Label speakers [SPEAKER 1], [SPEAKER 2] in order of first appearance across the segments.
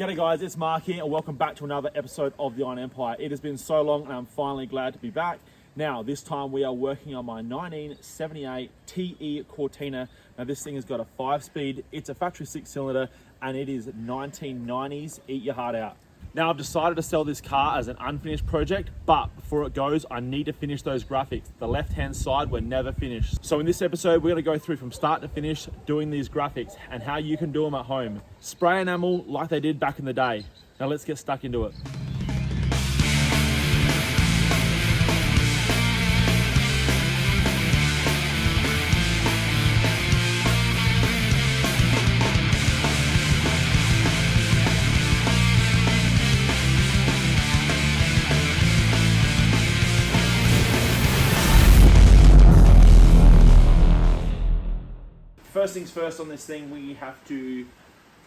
[SPEAKER 1] G'day guys, it's Mark here and welcome back to another episode of the Iron Empire. It has been so long and I'm finally glad to be back. Now, this time we are working on my 1978 TE Cortina. Now this thing has got a 5-speed, it's a factory 6-cylinder and it is 1990s, eat your heart out. Now I've decided to sell this car as an unfinished project, but before it goes, I need to finish those graphics. The left-hand side were never finished. So in this episode, we're gonna go through from start to finish doing these graphics and how you can do them at home. Spray enamel like they did back in the day. Now let's get stuck into it. First things first on this thing, we have to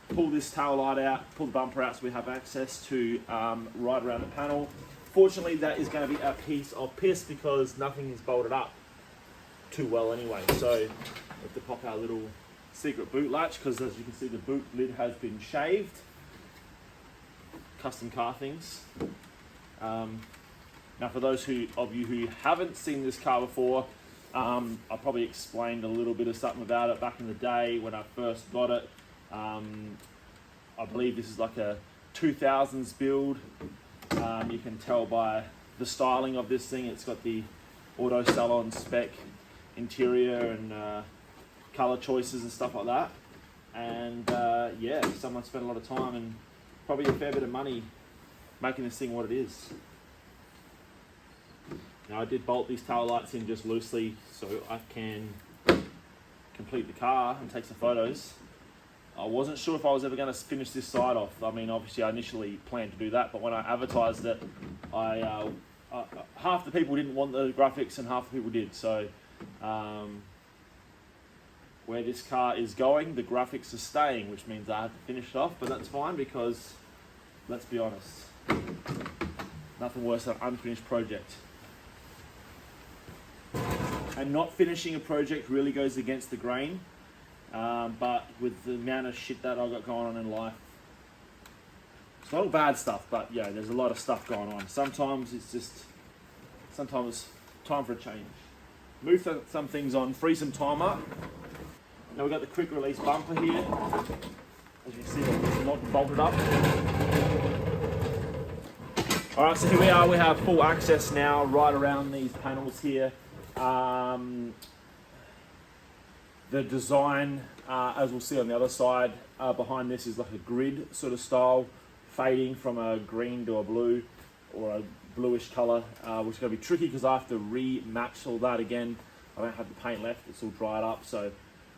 [SPEAKER 1] pull this tail light out, pull the bumper out so we have access to right around the panel. Fortunately, that is going to be a piece of piss because nothing is bolted up too well anyway. So we have to pop our little secret boot latch because as you can see the boot lid has been shaved. Custom car things. Now for those of you who haven't seen this car before, I probably explained a little bit of something about it back in the day when I first got it. I believe this is like a 2000s build. You can tell by the styling of this thing. It's got the auto salon spec interior and color choices and stuff like that. And yeah, someone spent a lot of time and probably a fair bit of money making this thing what it is. Now I did bolt these tail lights in just loosely so I can complete the car and take some photos. I wasn't sure if I was ever going to finish this side off. I mean, obviously I initially planned to do that, but when I advertised it, half the people didn't want the graphics and half the people did. So where this car is going, the graphics are staying, which means I have to finish it off, but that's fine because, let's be honest, nothing worse than an unfinished project. And not finishing a project really goes against the grain, but with the amount of shit that I've got going on in life, it's not all bad stuff, but yeah, there's a lot of stuff going on. Sometimes time for a change. Move some things on, free some time up. Now we've got the quick release bumper here. As you can see, it's not bolted up. All right, so here we are. We have full access now right around these panels here. The design, as we'll see on the other side, behind this is like a grid sort of style, fading from a green to a blue or a bluish color, which is going to be tricky because I have to rematch all that again. I don't have the paint left, it's all dried up, so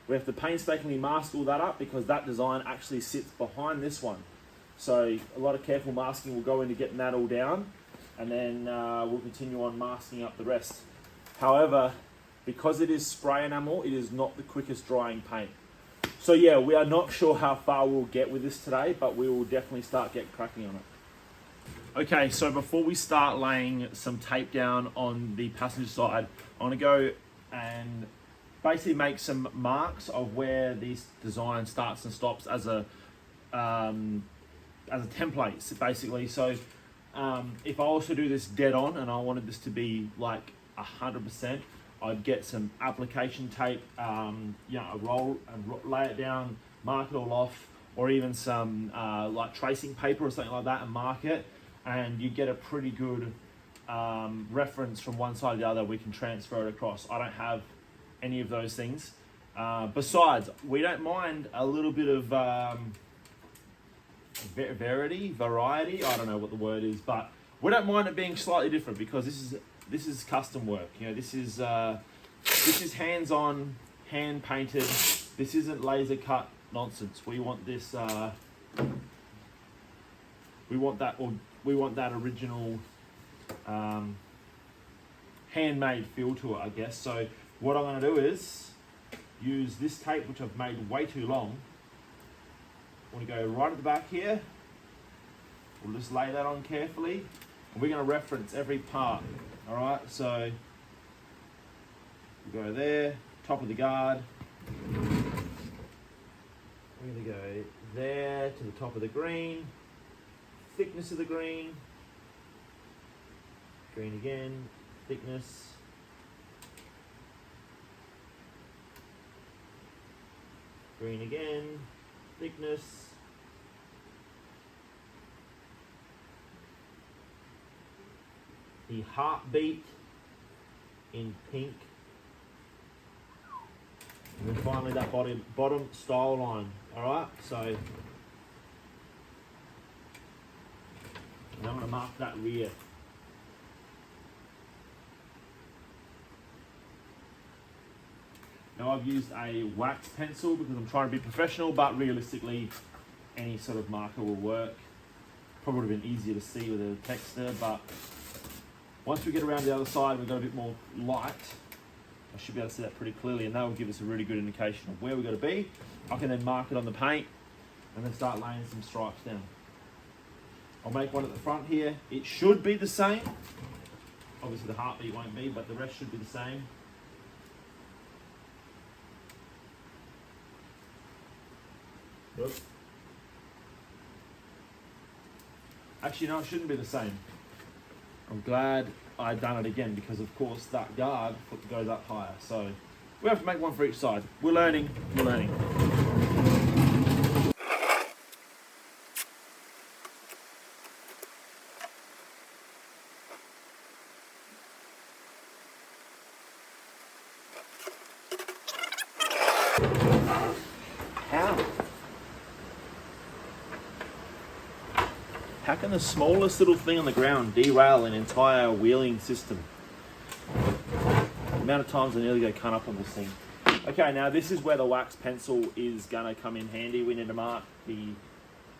[SPEAKER 1] we have to painstakingly mask all that up because that design actually sits behind this one. So a lot of careful masking will go into getting that all down, and then we'll continue on masking up the rest. However, because it is spray enamel, it is not the quickest drying paint. So yeah, we are not sure how far we'll get with this today, but we will definitely start getting cracking on it. Okay, so before we start laying some tape down on the passenger side, I want to go and basically make some marks of where this design starts and stops as a template, basically. So if I also do this dead on and I wanted this to be like 100%, I'd get some application tape, lay it down, mark it all off, or even some like tracing paper or something like that and mark it, and you get a pretty good reference from one side to the other. We can transfer it across. I don't have any of those things. Besides, we don't mind a little bit of variety, I don't know what the word is, but we don't mind it being slightly different because this is custom work. You know, this is hands-on, hand painted. This isn't laser cut nonsense. We want this. We want that original handmade feel to it, I guess. So what I'm going to do is use this tape, which I've made way too long. I'm going to go right at the back here. We'll just lay that on carefully, and we're going to reference every part. All right, so we go there, top of the guard. We're going to go there to the top of the green. thickness of the green. Green again, thickness. Green again, thickness. The heartbeat in pink. And then finally that bottom style line. Alright, so now I'm going to mark that rear. Now I've used a wax pencil because I'm trying to be professional, but realistically any sort of marker will work. Probably would have been easier to see with a texture, but once we get around the other side, we've got a bit more light. I should be able to see that pretty clearly, and that will give us a really good indication of where we've got to be. I can then mark it on the paint and then start laying some stripes down. I'll make one at the front here. It should be the same. Obviously the heartbeat won't be, but the rest should be the same. Yep. Actually, no, it shouldn't be the same. I'm glad I've done it again because, of course, that guard goes up higher. So we have to make one for each side. We're learning. We're learning. How can the smallest little thing on the ground derail an entire wheeling system? The amount of times I nearly go cut up on this thing. Okay, now this is where the wax pencil is gonna come in handy. We need to mark the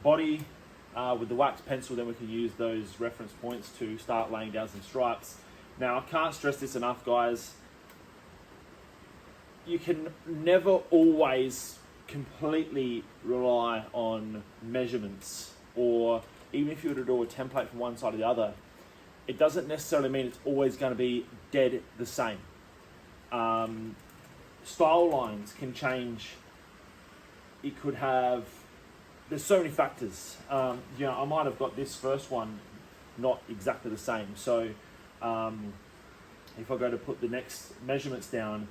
[SPEAKER 1] body with the wax pencil, then we can use those reference points to start laying down some stripes. Now, I can't stress this enough, guys. You can never always completely rely on measurements, or even if you were to do a template from one side to the other, it doesn't necessarily mean it's always going to be dead the same. Style lines can change. It could have, there's so many factors. I might have got this first one not exactly the same. So if I go to put the next measurements down,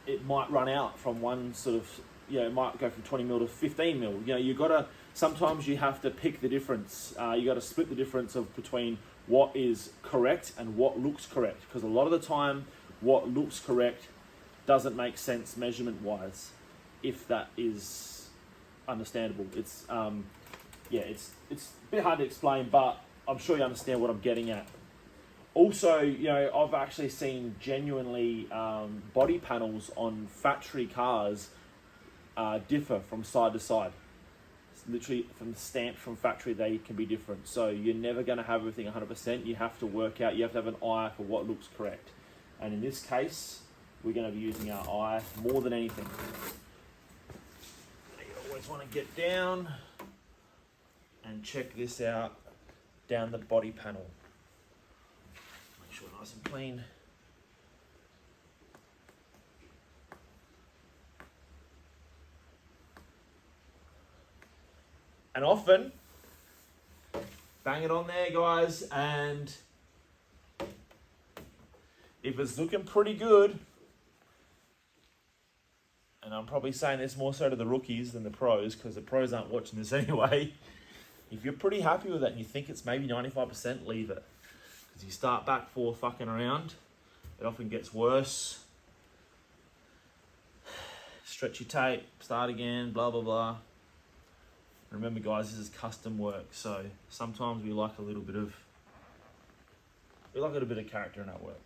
[SPEAKER 1] it might run out from one sort of, it might go from 20 mil to 15 mil. Sometimes you have to pick the difference. You got to split the difference between what is correct and what looks correct. Because a lot of the time, what looks correct doesn't make sense measurement-wise, if that is understandable. It's a bit hard to explain, but I'm sure you understand what I'm getting at. Also, I've actually seen genuinely body panels on factory cars differ from side to side. Literally from stamped from factory, they can be different. So you're never going to have everything 100%. You have to work out, you have to have an eye for what looks correct. And in this case, we're going to be using our eye more than anything. You always want to get down and check this out down the body panel. Make sure nice and clean. And often, bang it on there, guys, and if it's looking pretty good, and I'm probably saying this more so to the rookies than the pros, because the pros aren't watching this anyway, if you're pretty happy with it and you think it's maybe 95%, leave it. Because you start back for fucking around, it often gets worse. Stretch your tape, start again, blah, blah, blah. Remember, guys, this is custom work, so sometimes we like a little bit of character in our work.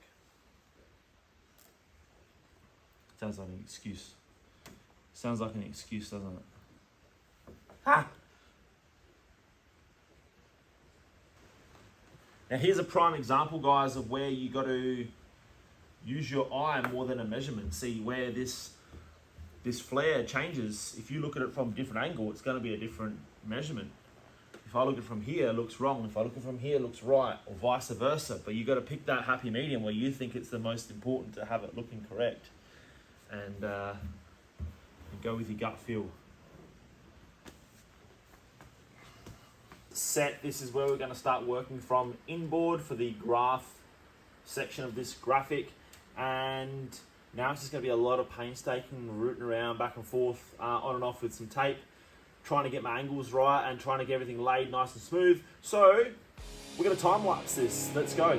[SPEAKER 1] Sounds like an excuse. Sounds like an excuse, doesn't it? Ha! Now here's a prime example, guys, of where you got to use your eye more than a measurement. See where this flare changes. If you look at it from a different angle, it's going to be a different measurement. If I look at it from here, it looks wrong. If I look at it from here, it looks right, or vice versa. But you got to pick that happy medium where you think it's the most important to have it looking correct, and go with your gut feel. set. This is where we're going to start working from inboard for the graph section of this graphic. And now it's just going to be a lot of painstaking rooting around back and forth on and off with some tape, trying to get my angles right and trying to get everything laid nice and smooth. So we're going to time lapse this. Let's go.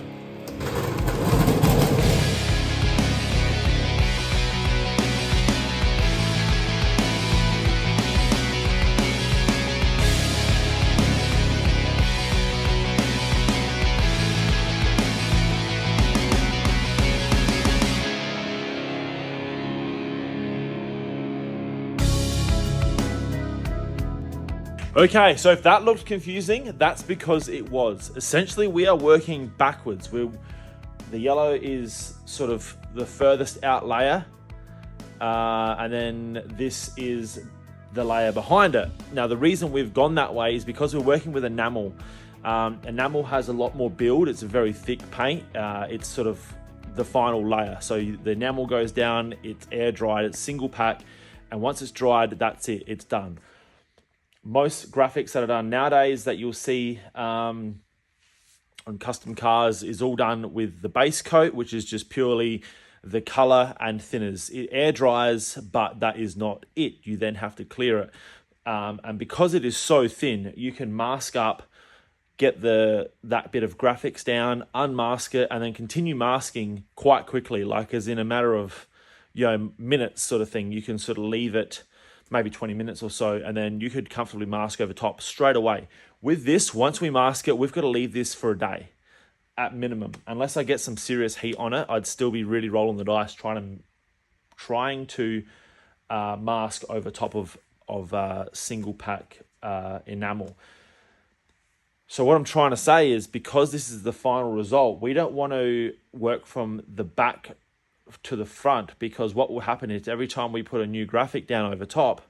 [SPEAKER 1] Okay, so if that looked confusing, that's because it was. Essentially, we are working backwards. The yellow is sort of the furthest out layer, and then this is the layer behind it. Now, the reason we've gone that way is because we're working with enamel. Enamel has a lot more build. It's a very thick paint. It's sort of the final layer. So the enamel goes down, it's air dried, it's single pack, and once it's dried, that's it, it's done. Most graphics that are done nowadays that you'll see on custom cars is all done with the base coat, which is just purely the color and thinners. It air dries, but that is not it. You then have to clear it. And because it is so thin, you can mask up, get that bit of graphics down, unmask it, and then continue masking quite quickly, like as in a matter of minutes sort of thing. You can sort of leave it maybe 20 minutes or so, and then you could comfortably mask over top straight away. With this, once we mask it, we've got to leave this for a day at minimum. Unless I get some serious heat on it, I'd still be really rolling the dice trying to mask over top of single pack enamel. So what I'm trying to say is, because this is the final result, we don't want to work from the back to the front, because what will happen is every time we put a new graphic down over top,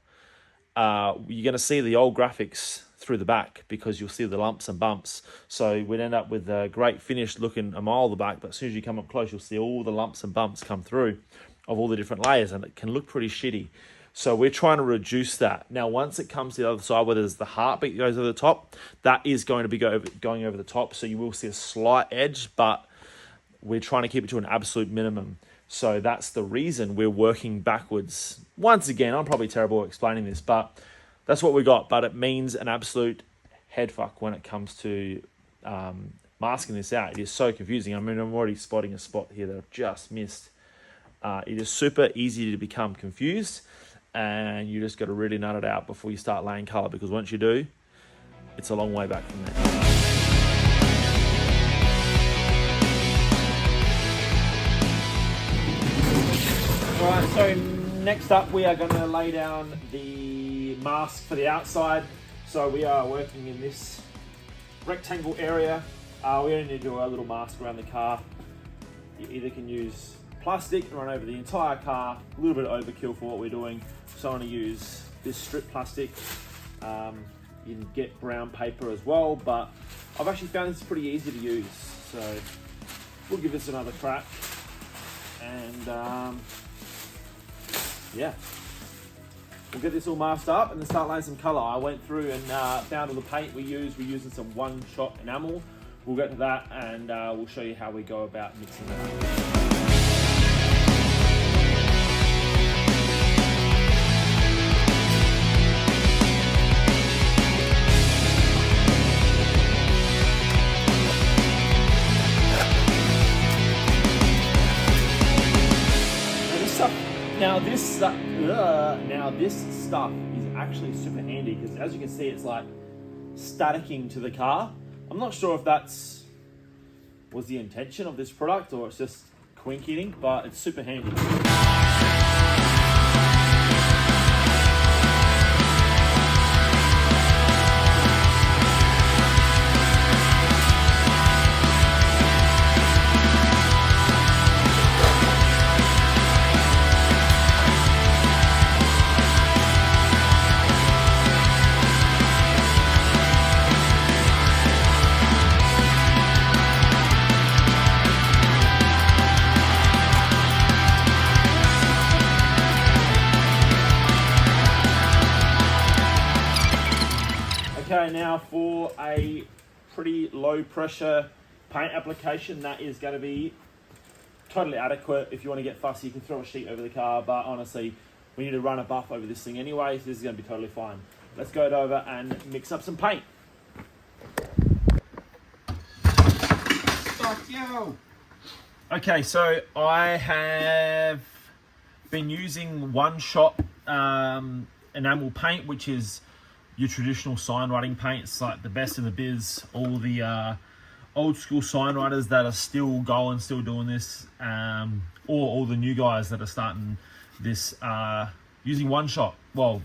[SPEAKER 1] you're going to see the old graphics through the back, because you'll see the lumps and bumps. So we'd end up with a great finish looking a mile the back, but as soon as you come up close, you'll see all the lumps and bumps come through of all the different layers, and it can look pretty shitty. So we're trying to reduce that. Now, once it comes to the other side, where there's the heartbeat that goes over the top, that is going to be going over the top. So you will see a slight edge, but we're trying to keep it to an absolute minimum. So that's the reason we're working backwards. Once again, I'm probably terrible at explaining this, but that's what we got. But it means an absolute head fuck when it comes to masking this out. It is so confusing. I mean, I'm already spotting a spot here that I've just missed. It is super easy to become confused, and you just got to really nut it out before you start laying color, because once you do, it's a long way back from there. Alright, so next up we are going to lay down the mask for the outside. So we are working in this rectangle area. We only need to do a little mask around the car. You either can use plastic and run over the entire car, a little bit of overkill for what we're doing. So I'm going to use this strip plastic. You can get brown paper as well, but I've actually found this pretty easy to use. So we'll give this another crack. And yeah, we'll get this all masked up and then start laying some colour. I went through and found all the paint we used. We're using some one-shot enamel. We'll get to that, and we'll show you how we go about mixing that up. Now this stuff is actually super handy, because as you can see, it's like staticking to the car. I'm not sure if was the intention of this product or it's just quinking, but it's super handy. Now for a pretty low pressure paint application, that is going to be totally adequate. If you want to get fussy, you can throw a sheet over the car, but honestly, we need to run a buff over this thing anyway, so this is going to be totally fine. Let's go over and mix up some paint.
[SPEAKER 2] Fuck you!
[SPEAKER 1] Okay, so I have been using One Shot enamel paint, which is your traditional sign writing paint. It's like the best in the biz. All the old school sign writers that are still going, still doing this, or all the new guys that are starting this using One Shot. Well,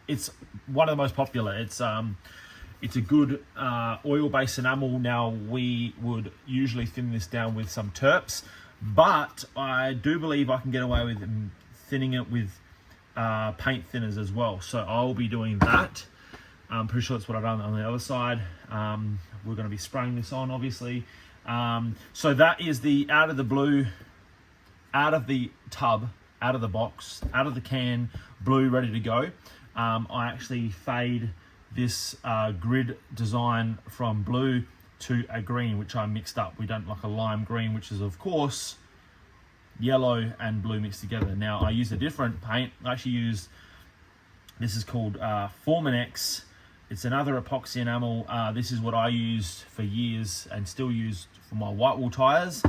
[SPEAKER 1] it's one of the most popular. It's a good oil-based enamel. Now, we would usually thin this down with some terps, but I do believe I can get away with thinning it with paint thinners as well. So I'll be doing that. I'm pretty sure that's what I've done on the other side. We're going to be spraying this on, obviously. So that is the out of the blue, out of the tub, out of the box, out of the can, blue, ready to go. I actually fade this grid design from blue to a green, which I mixed up. We done like a lime green, which is of course yellow and blue mixed together. Now I used a different paint. I actually used, this is called Formin X. It's another epoxy enamel. This is what I used for years and still use for my white wall tires.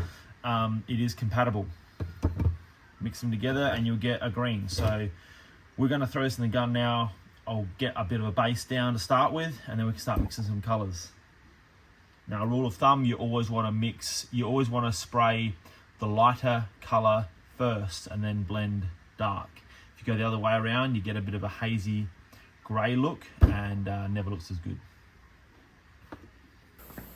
[SPEAKER 1] It is compatible. Mix them together and you'll get a green. So we're going to throw this in the gun now. I'll get a bit of a base down to start with, and then we can start mixing some colors. Now, a rule of thumb, you always want to mix, you always want to spray the lighter color first and then blend dark. If you go the other way around, you get a bit of a hazy gray look and never looks as good.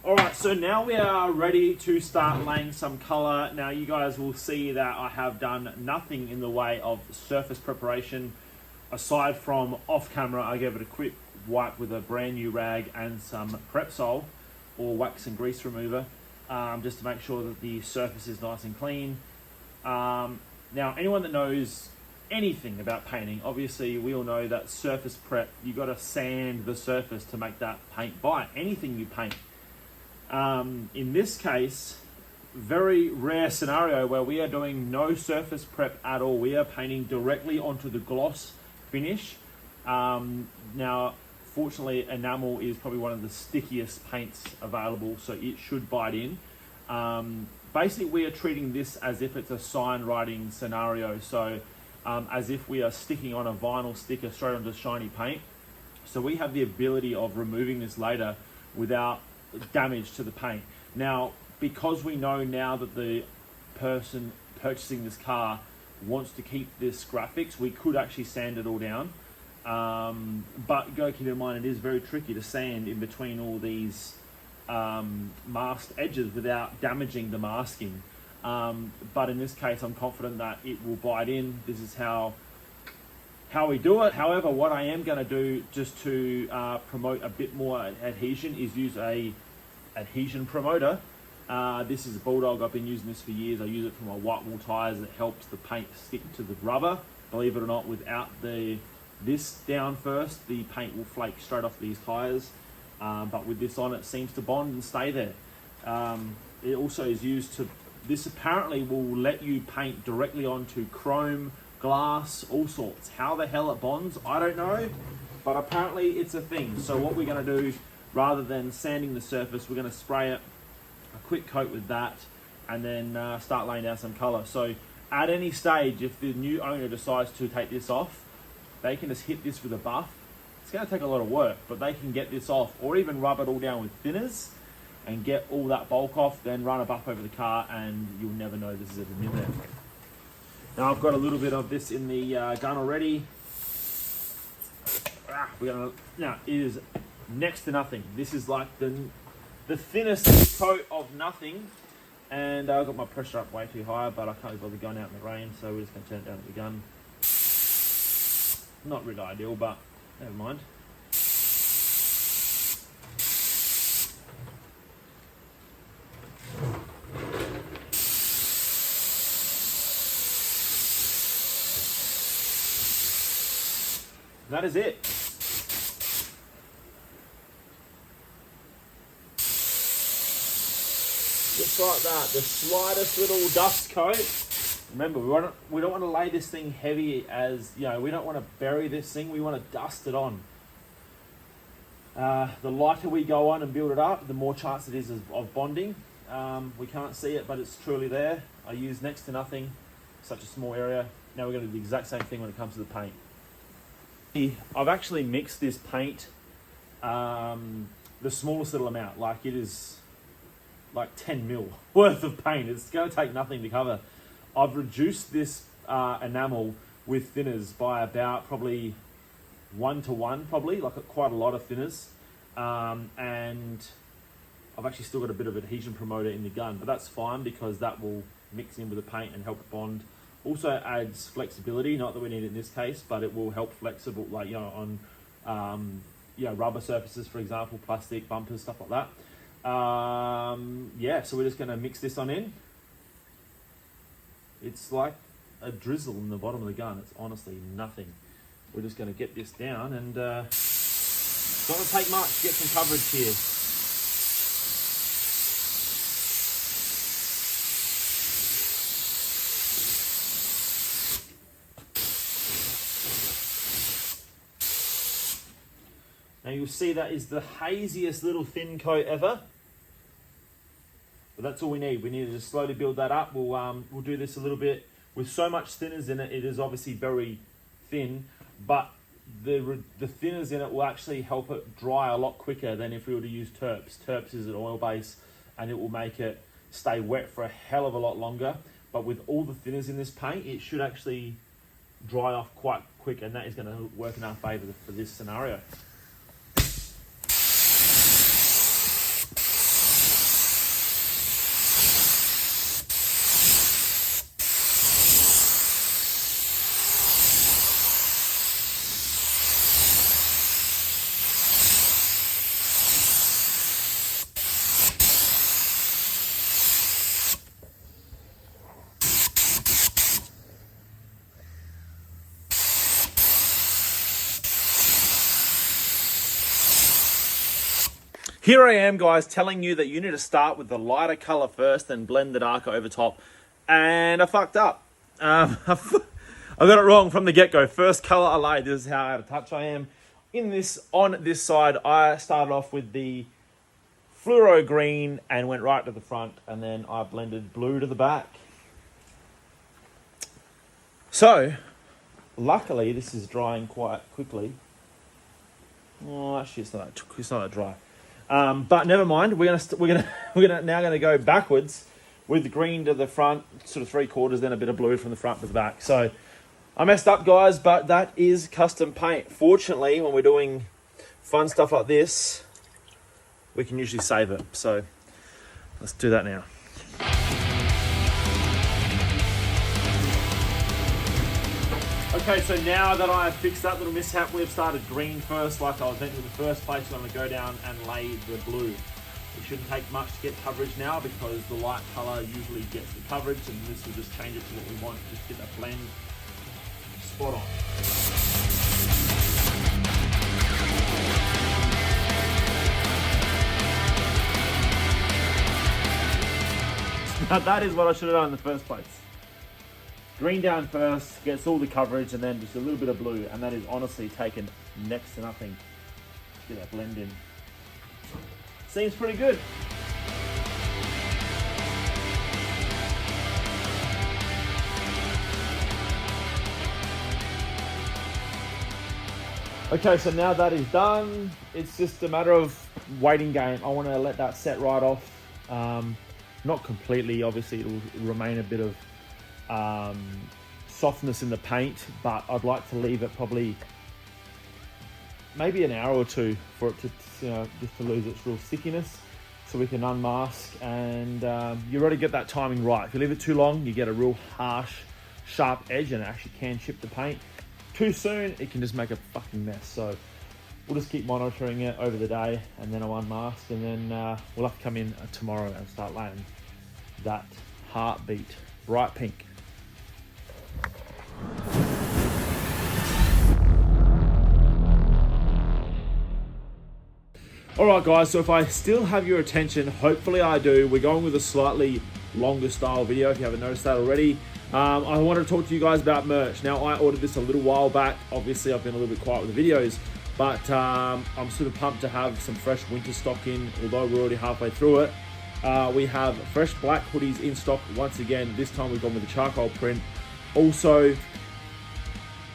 [SPEAKER 1] All right, so now we are ready to start laying some color. Now you guys will see that I have done nothing in the way of surface preparation. Aside from off camera, I gave it a quick wipe with a brand new rag and some Prepsol or wax and grease remover, just to make sure that the surface is nice and clean. Now, anyone that knows anything about painting, obviously we all know that surface prep, you got to sand the surface to make that paint bite, anything you paint. In this case, very rare scenario where we are doing no surface prep at all. We are painting directly onto the gloss finish. Now, fortunately, enamel is probably one of the stickiest paints available, so it should bite in. Basically, we are treating this as if it's a sign writing scenario, so as if we are sticking on a vinyl sticker straight onto shiny paint. So we have the ability of removing this later without damage to the paint. Now, because we know now that the person purchasing this car wants to keep this graphics, we could actually sand it all down. But go keep in mind, it is very tricky to sand in between all these masked edges without damaging the masking. But in this case, I'm confident that it will bite in. This is how we do it. However, what I am going to do just to promote a bit more adhesion is use a adhesion promoter. This is a Bulldog. I've been using this for years. I use it for my white wall tires. It helps the paint stick to the rubber. Believe it or not, without this down first, the paint will flake straight off these tires. But with this on, it seems to bond and stay there. It also is used to, this apparently will let you paint directly onto chrome, glass, all sorts. How the hell it bonds, I don't know, but apparently it's a thing. So what we're going to do, rather than sanding the surface, we're going to spray it a quick coat with that and then start laying down some color. So at any stage, if the new owner decides to take this off, they can just hit this with a buff. It's going to take a lot of work, but they can get this off, or even rub it all down with thinners and get all that bulk off, then run a buff over the car and you'll never know this is even in there. Now I've got a little bit of this in the gun already. Now it is next to nothing. This is like the thinnest coat of nothing, and I've got my pressure up way too high, but I can't bother going out in the rain, so we're just going to turn it down at the gun. Not really ideal, but never mind. That is it. Just like that, the slightest little dust coat. Remember, we don't want to lay this thing heavy as, you know, we don't want to bury this thing, we want to dust it on. The lighter we go on and build it up, the more chance it is of bonding. We can't see it, but it's truly there. I use next to nothing, such a small area. Now we're going to do the exact same thing when it comes to the paint. I've actually mixed this paint, the smallest little amount, like it is like 10 mil worth of paint. It's going to take nothing to cover. I've reduced this enamel with thinners by about probably 1-to-1, probably, like quite a lot of thinners. And I've actually still got a bit of adhesion promoter in the gun, but that's fine because that will mix in with the paint and help it bond. Also adds flexibility, not that we need it in this case, but it will help flexible, like, you know, on rubber surfaces, for example, plastic, bumpers, stuff like that. Yeah, so we're just going to mix this on in. It's like a drizzle in the bottom of the gun. It's honestly nothing. We're just going to get this down, and it's not going to take much to get some coverage here. Now you'll see that is the haziest little thin coat ever. But that's all we need. We need to just slowly build that up. We'll do this a little bit. With so much thinners in it, it is obviously very thin, but the thinners in it will actually help it dry a lot quicker than if we were to use Terps. Terps is an oil base, and it will make it stay wet for a hell of a lot longer. But with all the thinners in this paint, it should actually dry off quite quick, and that is going to work in our favour for this scenario. Here I am, guys, telling you that you need to start with the lighter color first and blend the darker over top. And I fucked up. I got it wrong from the get-go. First color I laid, this is how out of touch I am. On this side, I started off with the fluoro green and went right to the front, and then I blended blue to the back. So, luckily, this is drying quite quickly. Oh, actually, it's not that dry. But never mind. We're now gonna go backwards with the green to the front, sort of 3/4, then a bit of blue from the front to the back. So I messed up, guys, but that is custom paint. Fortunately, when we're doing fun stuff like this, we can usually save it. So let's do that now. Okay, so now that I have fixed that little mishap, we've started green first, like I was meant to in the first place. So I'm going to go down and lay the blue. It shouldn't take much to get coverage now because the light colour usually gets the coverage, and this will just change it to what we want, just get that blend spot on. Now that is what I should have done in the first place. Green down first, gets all the coverage, and then just a little bit of blue, and that is honestly taken next to nothing. Get that blend in. Seems pretty good. Okay, so now that is done, it's just a matter of waiting game. I want to let that set right off. Not completely, obviously it'll remain a bit of softness in the paint, but I'd like to leave it probably maybe an hour or two for it to, just to lose its real stickiness, so we can unmask. And you got to get that timing right. If you leave it too long, you get a real harsh, sharp edge, and it actually can chip the paint. Too soon, it can just make a fucking mess. So we'll just keep monitoring it over the day, and then I'll unmask, and then we'll have to come in tomorrow and start laying that heartbeat bright pink. Alright guys, so if I still have your attention, hopefully I do. We're going with a slightly longer style video if you haven't noticed that already. I wanted to talk to you guys about merch. Now, I ordered this a little while back. Obviously, I've been a little bit quiet with the videos, but I'm super pumped to have some fresh winter stock in, although we're already halfway through it. We have fresh black hoodies in stock once again. This time we've gone with the charcoal print. Also,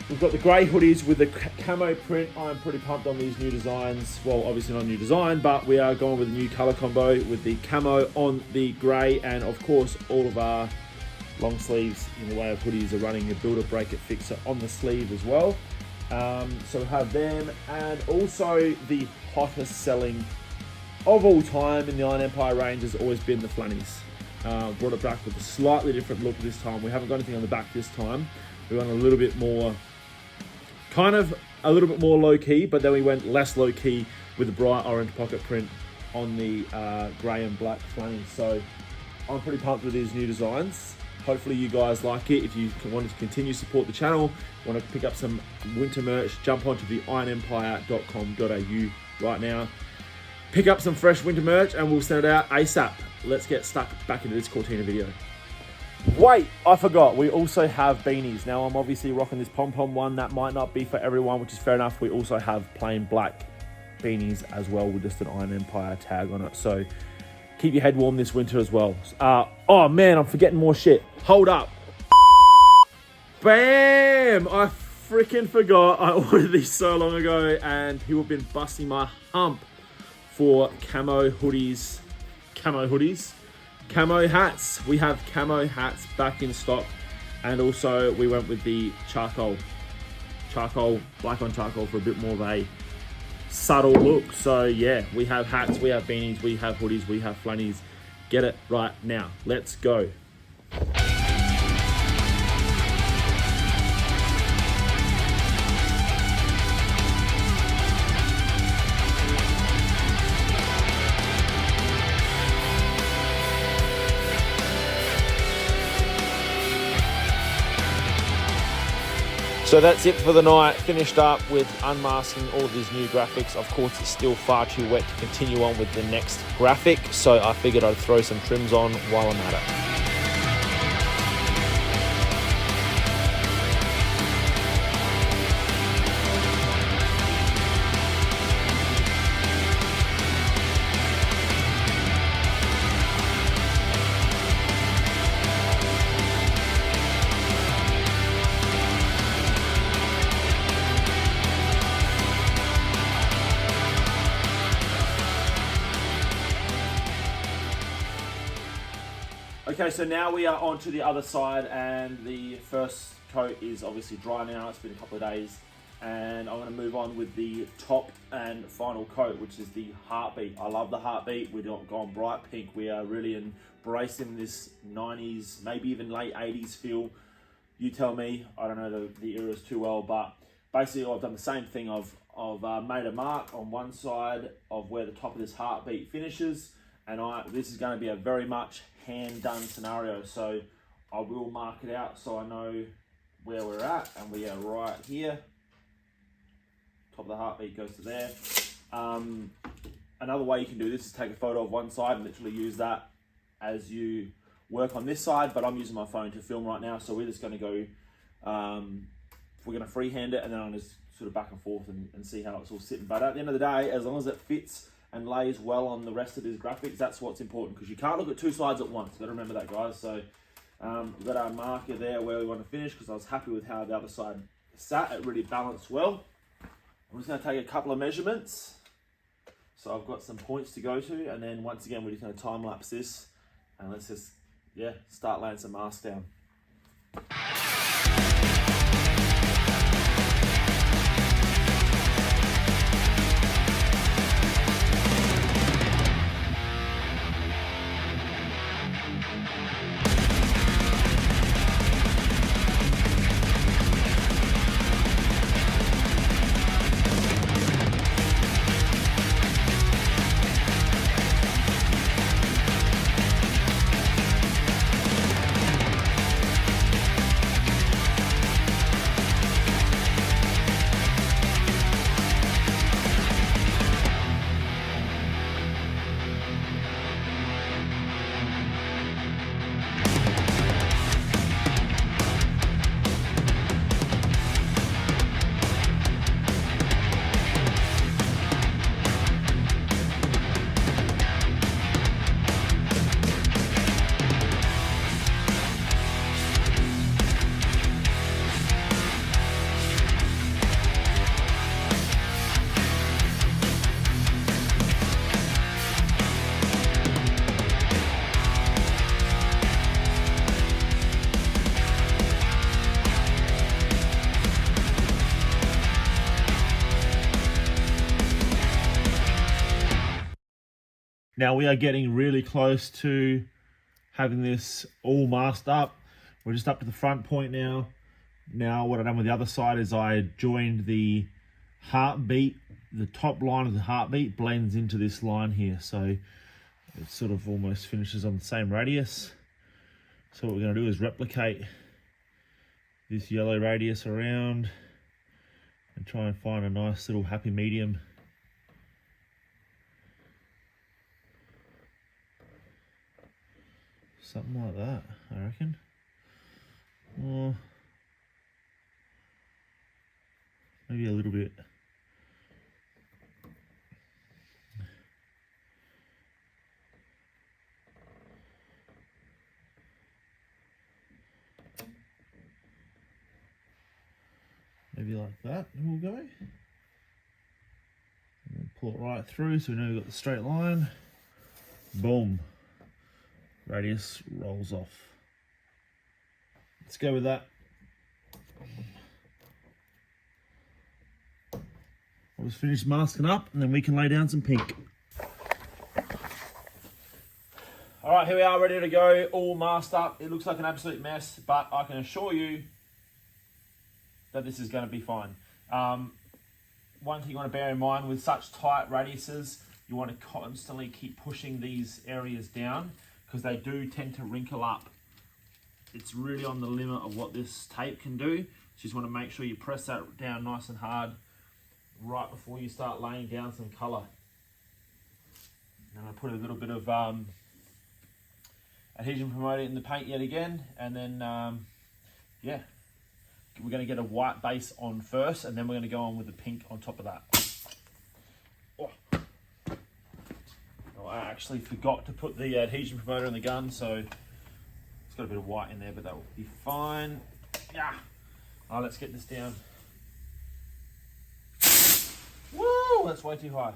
[SPEAKER 1] we've got the grey hoodies with the camo print. I'm pretty pumped on these new designs. Well, obviously not a new design, but we are going with a new colour combo with the camo on the grey, and of course all of our long sleeves in the way of hoodies are running a builder break it fixer on the sleeve as well. So we have them, and also the hottest selling of all time in the Iron Empire range has always been the flannies. Brought it back with a slightly different look this time. We haven't got anything on the back this time. We went a little bit more, kind of a little bit more low key, but then we went less low key with the bright orange pocket print on the grey and black flannies. So I'm pretty pumped with these new designs. Hopefully you guys like it. If you want to continue to support the channel, want to pick up some winter merch, jump onto the ironempire.com.au right now. Pick up some fresh winter merch and we'll send it out ASAP. Let's get stuck back into this Cortina video. Wait, I forgot. We also have beanies. Now I'm obviously rocking this pom-pom one. That might not be for everyone, which is fair enough. We also have plain black beanies as well with just an Iron Empire tag on it. So keep your head warm this winter as well. Oh man, I'm forgetting more shit. Hold up. Bam! I freaking forgot. I ordered these so long ago and people have been busting my hump for camo hoodies. Camo hats. We have camo hats back in stock. And also we went with the charcoal, black on charcoal for a bit more of a subtle look. So yeah, we have hats, we have beanies, we have hoodies, we have flannies. Get it right now. Let's go. So that's it for the night. Finished up with unmasking all of these new graphics. Of course, it's still far too wet to continue on with the next graphic, so I figured I'd throw some trims on while I'm at it. Okay, so now we are on to the other side, and the first coat is obviously dry now. It's been a couple of days, and I'm going to move on with the top and final coat, which is the heartbeat. I love the heartbeat. We've gone bright pink. We are really embracing this 90s, maybe even late 80s feel. You tell me. I don't know the eras too well, but basically I've done the same thing. I've made a mark on one side of where the top of this heartbeat finishes, and this is going to be a very much hand done scenario, so I will mark it out so I know where we're at, and we are right here. Top of the heartbeat goes to there. Another way you can do this is take a photo of one side and literally use that as you work on this side, but I'm using my phone to film right now, so we're just going to go, we're going to freehand it, and then I'll just sort of back and forth and see how it's all sitting. But at the end of the day, as long as it fits and lays well on the rest of these graphics, that's what's important, because you can't look at two sides at once. You've got to remember that, guys. So we've got our marker there where we want to finish, because I was happy with how the other side sat. It really balanced well. I'm just going to take a couple of measurements. So I've got some points to go to, and then once again we're just going to time lapse this, and let's just start laying some masks down. Now we are getting really close to having this all masked up. We're just up to the front point now. Now what I've done with the other side is I joined the heartbeat, the top line of the heartbeat blends into this line here. So it sort of almost finishes on the same radius. So what we're going to do is replicate this yellow radius around and try and find a nice little happy medium. Something like that, I reckon. Or maybe a little bit. Maybe like that, and we'll go. And then pull it right through so we know we've got the straight line. Boom. Radius rolls off. Let's go with that. I'll just finish masking up and then we can lay down some pink. All right, here we are, ready to go, all masked up. It looks like an absolute mess, but I can assure you that this is going to be fine. One thing you want to bear in mind with such tight radiuses, you want to constantly keep pushing these areas down because they do tend to wrinkle up. It's really on the limit of what this tape can do. So you just want to make sure you press that down nice and hard right before you start laying down some colour. And I put a little bit of adhesion promoter in the paint yet again, and then yeah, we're going to get a white base on first, and then we're going to go on with the pink on top of that. Oh. Oh, I actually forgot to put the adhesion promoter in the gun, so it's got a bit of white in there, but that will be fine. Yeah. Oh, let's get this down. Woo! That's way too high.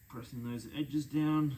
[SPEAKER 1] Pressing those edges down.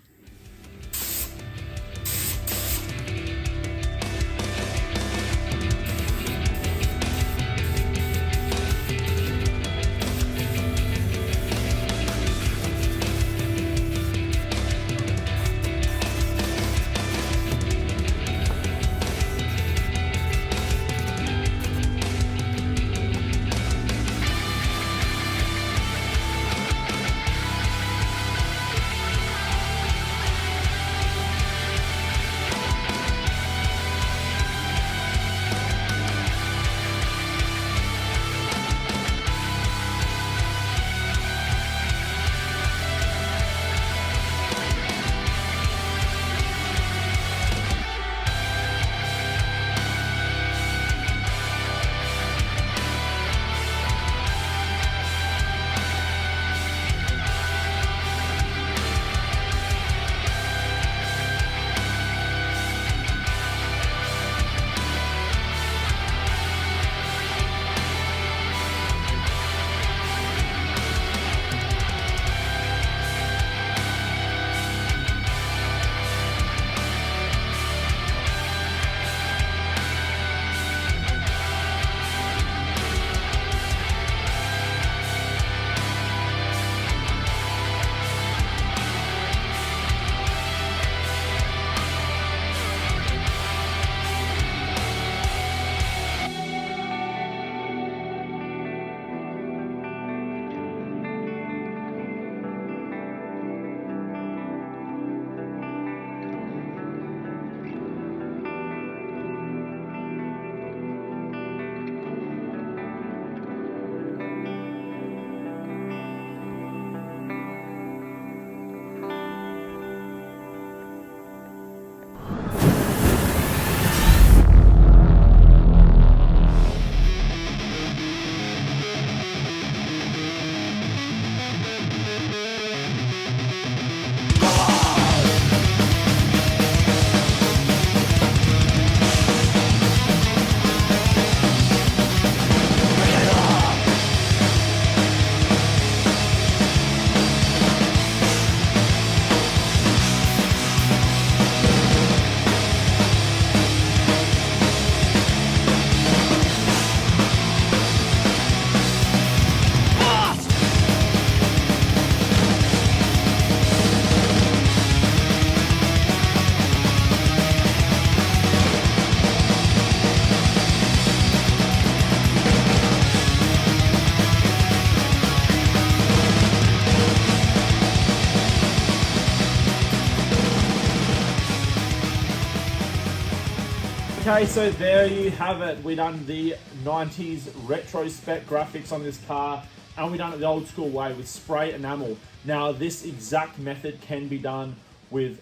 [SPEAKER 1] Okay, so there you have it. We done the 90s retro spec graphics on this car, and we done it the old school way with spray enamel. Now, this exact method can be done with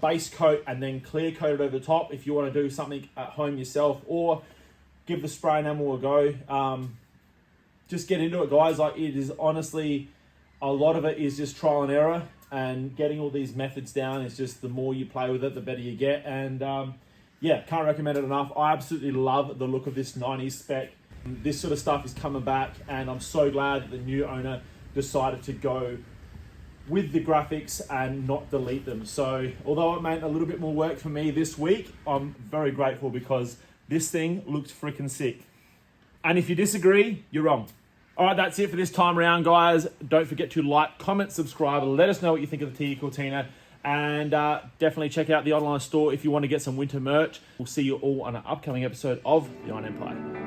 [SPEAKER 1] base coat and then clear coated over the top if you want to do something at home yourself, or give the spray enamel a go. Just get into it, guys. Like, it is honestly, a lot of it is just trial and error, and getting all these methods down is just, the more you play with it, the better you get. And yeah, can't recommend it enough. I absolutely love the look of this 90s spec. This sort of stuff is coming back, and I'm so glad that the new owner decided to go with the graphics and not delete them. So although it meant a little bit more work for me this week, I'm very grateful, because this thing looked freaking sick. And if you disagree, you're wrong. All right, that's it for this time around, guys. Don't forget to like, comment, subscribe, and let us know what you think of the TE Cortina. And definitely check out the online store if you want to get some winter merch. We'll see you all on an upcoming episode of The Iron Empire.